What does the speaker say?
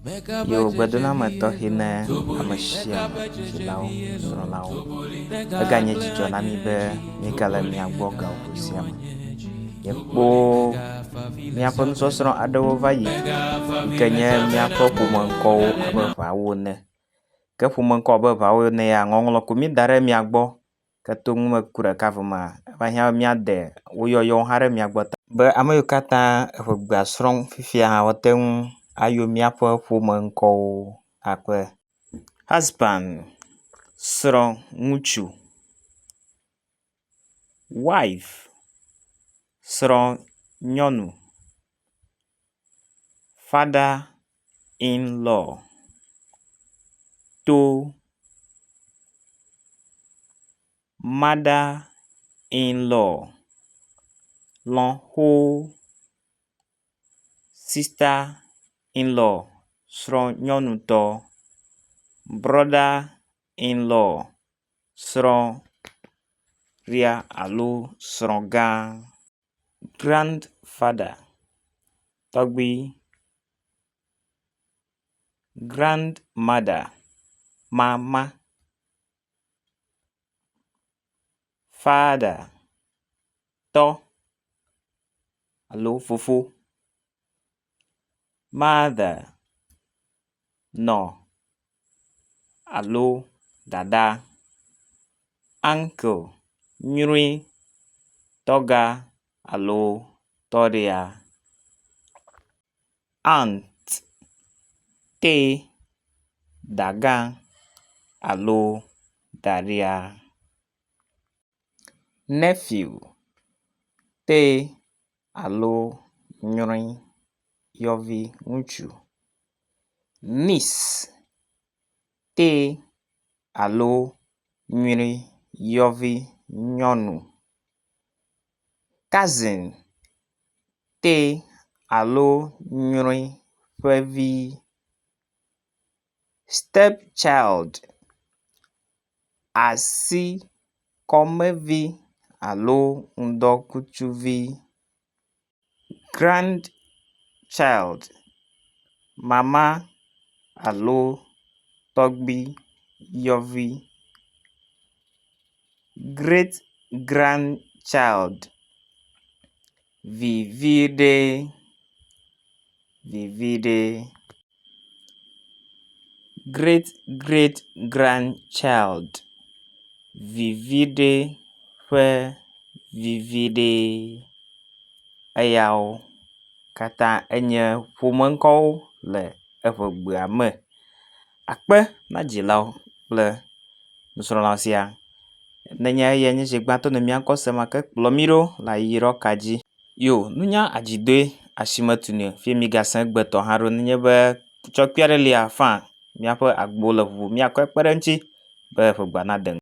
Yo gbedona me tɔxɛ ne ame sia ame dzilawo nusrɔ̃lawo eganye dzidzɔ na mi be míegale mia gbɔ gaƒoƒo sia me. Miekpo miaƒe nusɔsrɔ̃ aɖewo va yi ke nye miaƒe ƒomeŋkɔwo abe ʋawo ene. Ke ƒomeŋkɔ abe ʋawo ene ya ŋɔŋlɔ ko mi da ɖe mia gbɔ ke to ŋume ku ɖeka vɔ mea eva hiã be miade wo yɔyɔwo hã ɖe mia gbɔ be ame yiwo katã eƒe gbea srɔ̃m fifia hã woate ŋu ayo míaƒe ƒomeŋkɔwo abe husband srɔ̃ ŋutsu, wife srɔ̃ nyɔnu, father in law, to, mother in law, lɔ̃xo, sister in law srɔ̃ nyɔnutɔ, brother in law srɔ̃via alo srɔ̃gã, grandfather tɔgbi, grandmother mama, father tɔ alo fofo, mother nɔ alo dada, uncle nyruie tɔga alo tɔɖia, aunt te dagã alo daɖia, nephew te alo nyruie yɔvi ŋutsu, niece te alo nyruie yɔvi nyɔnu, cousin te alo nyruie ƒe vi, stepchild asi kɔmevi alo ŋdɔkutsuvi, grandchild mama alo tɔgbi yɔvi, great grandchild viviɖe, great great grandchild viviɖe ƒe viviɖe. Eyawo katã enye ƒomeŋkɔwo le eƒe gbea me. Akpe na dzilawo kple nusrɔ̃lawo sia. Nenye eya nye zi gbãtɔ ne míakɔ se ma ke kplɔ mi ɖo le ayiyi ɖɔ ka dzi. Yo nunya adzidoe asimetune fie mi gasẽ gbetɔ hã ɖo nenye be tsɔkpui aɖe lia fã míaƒe agbo le ʋuʋu miakɔe kpe ɖe eŋuti be ƒe gbea nade ŋu.